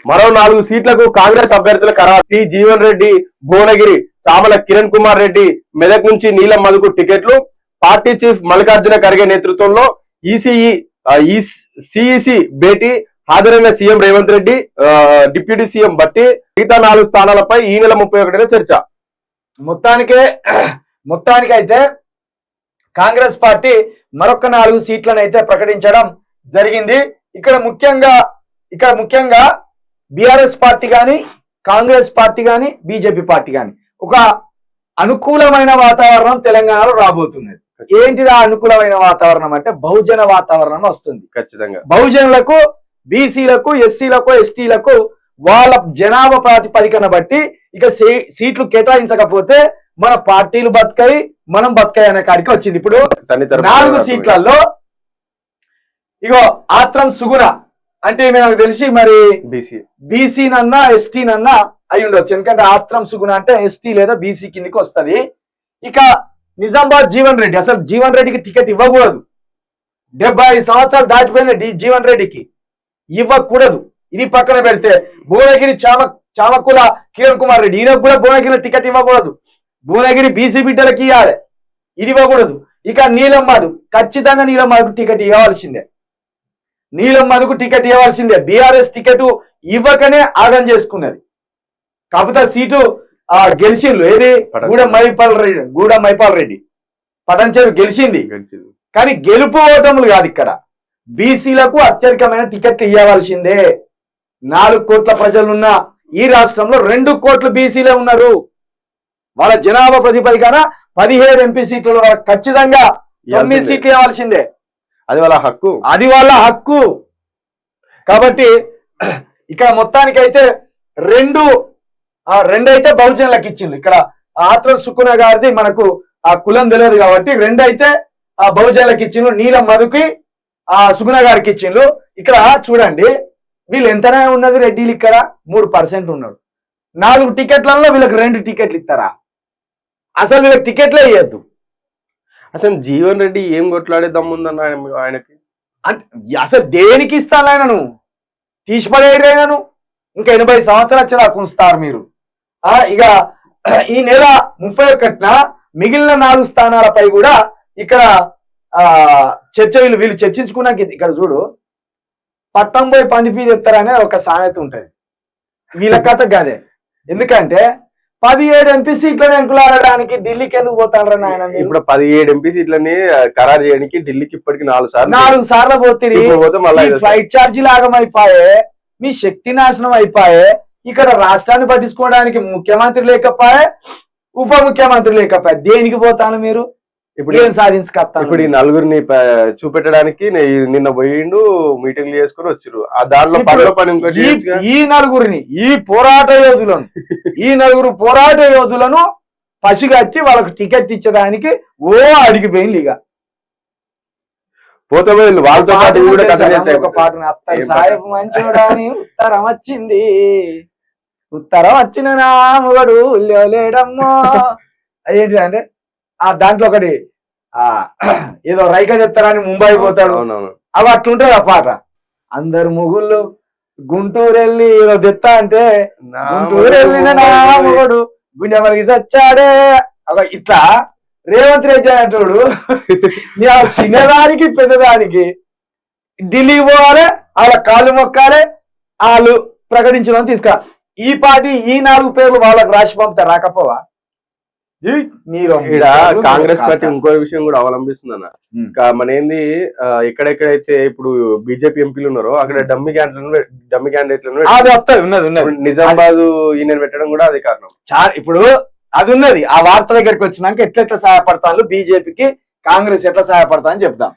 మరో 4 సీట్లకు కాంగ్రెస్ అభ్యర్థుల ఖరారు. టి జీవన్ రెడ్డి భువనగిరి, చామల కిరణ్ కుమార్ రెడ్డి మెదక్ నుంచి నీలం మధుకు టికెట్లు. పార్టీ చీఫ్ మల్లికార్జున ఖర్గే నేతృత్వంలో సిఇసి భేటీ. హాజరైన CM Revanth Reddy, deputy CM బట్టి. మిగతా 4 స్థానాలపై ఈ నెల 31న చర్చ. మొత్తానికైతే కాంగ్రెస్ పార్టీ మరొక 4 సీట్లను అయితే ప్రకటించడం జరిగింది. ఇక్కడ ముఖ్యంగా బీఆర్ఎస్ పార్టీ కానీ, కాంగ్రెస్ పార్టీ కానీ, బీజేపీ పార్టీ కానీ ఒక అనుకూలమైన వాతావరణం తెలంగాణలో రాబోతున్నది. ఏంటిది ఆ అనుకూలమైన వాతావరణం అంటే బహుజన వాతావరణం వస్తుంది. ఖచ్చితంగా బహుజనులకు, బీసీలకు, ఎస్సీలకు, ఎస్టీలకు వాళ్ళ జనాభా ప్రాతిపదికన బట్టి ఇక సీట్లు కేటాయించకపోతే మన పార్టీలు బతకాయి, మనం బతకాయి అనే కాడికి వచ్చింది. ఇప్పుడు 4 సీట్లలో ఇగో ఆత్రం సుగుణ అంటే నాకు తెలిసి మరి బీసీ నన్నా ఎస్టీ నన్నా అయి ఉండొచ్చు. ఎందుకంటే ఆత్రం సుగుణ అంటే ఎస్టీ లేదా బీసీ కిందికి వస్తుంది. ఇక నిజామాబాద్ జీవన్ రెడ్డి, అసలు జీవన్ రెడ్డికి టికెట్ ఇవ్వకూడదు. 70 సంవత్సరాలు దాటిపోయిన జీవన్ రెడ్డికి ఇవ్వకూడదు. ఇది పక్కన పెడితే భువనగిరి చామకుల కిరణ్ కుమార్ రెడ్డి, ఈయనకు కూడా భువనగిరి టికెట్ ఇవ్వకూడదు. భువనగిరి బీసీ బిడ్డలకి ఇవ్వాలి, ఇది ఇవ్వకూడదు. ఇక నీలం మధు, ఖచ్చితంగా నీలం మధుకు టికెట్ ఇవ్వాల్సిందే. నీలం మధుకు టికెట్ ఇవ్వాల్సిందే. బీఆర్ఎస్ టికెట్ ఇవ్వకనే ఆగం చేసుకున్నది. కాకపోతే సీటు గెలిచిండ్రు. ఏది గూడ మైపాల్ రెడ్డి పటంచేరు గెలిచింది. కానీ గెలుపు ఓటములు కాదు. ఇక్కడ బీసీలకు అత్యధికమైన టికెట్లు ఇవ్వాల్సిందే. 4 కోట్ల ప్రజలున్న ఈ రాష్ట్రంలో 2 కోట్లు బీసీలే ఉన్నారు. వాళ్ళ జనాభా ప్రతిపదికన 17 ఎంపీ సీట్లు ఖచ్చితంగా 9 సీట్లు ఇవ్వాల్సిందే. అది వాళ్ళ హక్కు. కాబట్టి ఇక్కడ మొత్తానికైతే రెండైతే బహుజనులకు ఇచ్చిండ్రు. ఇక్కడ ఆత్రం సుకున గారిది మనకు ఆ కులం తెలియదు కాబట్టి 2 అయితే ఆ బహుజనులకు ఇచ్చిండ్రు. నీలం మధుకి సుగుణ గారికి ఇచ్చిండ్రు. ఇక్కడ చూడండి వీళ్ళు ఎంతనే ఉన్నది రెడ్డిలు ఇక్కడ 3% ఉన్నాడు. 4 టికెట్లలో వీళ్ళకి 2 టికెట్లు ఇస్తారా? అసలు వీళ్ళకి టికెట్లే ఇవ్వద్దు. అసలు జీవన్ రెడ్డి ఏం కొట్లాడే దమ్ముందన్న ఆయనకి? అంటే అసలు దేనికి ఇస్తాను ఆయనను? తీసిపడేయను. ఇంకా 80 సంవత్సరాలు వచ్చేలా ఉంచుతారు మీరు. ఇక ఈ నెల 31న మిగిలిన 4 స్థానాలపై కూడా ఇక్కడ వీళ్ళు చర్చించుకున్నాక ఇక్కడ చూడు, పట్టం పోయి పందిపీ తెస్తారనే ఒక సామెత ఉంటది. వీళ్ళ కథ కాదే. ఎందుకంటే 17 ఎంపీ సీట్లను ఎంకులాడడానికి ఢిల్లీకి ఎందుకు పోతాడు నాయన? ఇప్పుడు 17 ఎంపీ సీట్లని ఖరారు చేయడానికి ఢిల్లీకి ఇప్పటికి 4 సార్లు పోతుంది. ఫ్లైట్ ఛార్జీలు ఆగమైపోయే, మీ శక్తి నాశనం అయిపోయే. ఇక్కడ రాష్ట్రాన్ని పట్టించుకోవడానికి ముఖ్యమంత్రి లేకపోయే, ఉప ముఖ్యమంత్రి లేకపోయే. దేనికి పోతాను మీరు? ఇప్పుడు ఏం సాధించుకొస్తాను? ఇప్పుడు ఈ 4గురిని చూపెట్టడానికి నిన్న పోయిండు, మీటింగ్లు చేసుకుని వచ్చారు. దాంట్లో ఈ 4గురిని, ఈ 4 పోరాట యోధులను పసిగట్టి వాళ్ళకు టికెట్ ఇచ్చడానికి అడిగిపోయింది. ఇక పోతే వాళ్ళతో పాటు ఒక పాటను అత్తరు సాయపు మంచోడాని ఉత్తరం వచ్చింది, ఉత్తరం వచ్చిన నా మొగడు లేడమ్మో. అదేంటి అంటే దాంట్లో ఒకటి ఏదో రైక చెప్తారని ముంబై పోతాడు, అవి అట్లుంటది ఆ పాట. అందరు మొగుళ్ళు గుంటూరు వెళ్ళి ఏదో తెత్తా అంటే గుంటూరు వెళ్ళిన నా మొగడు గుండె మరిగి చచ్చాడే. ఇట్లా రేవంత్ రెడ్డి అంటాడు చిన్నదానికి పెద్దదానికి ఢిల్లీకి పోవాలి, వాళ్ళ కాళ్ళు మొక్కాలి, వాళ్ళు ప్రకటించడం తీసుకురా. ఈ పార్టీ ఈ 4 పేర్లు వాళ్ళకి రాసి పంపితే రాకపోవా? కాంగ్రెస్ పార్టీ ఇంకో విషయం కూడా అవలంబిస్తుంది అన్న. మన ఏంది ఎక్కడెక్కడైతే ఇప్పుడు బీజేపీ ఎంపీలు ఉన్నారో అక్కడ డమ్మీ క్యాండిడేట్లను నిజామాబాద్ ఈయన పెట్టడం కూడా అది కారణం. ఇప్పుడు అది ఉన్నది. ఆ వార్త దగ్గరికి వచ్చినాక ఎట్లెట్లా సహాయపడతాను బీజేపీకి కాంగ్రెస్ ఎట్లా సహాయపడతా అని చెప్తాం.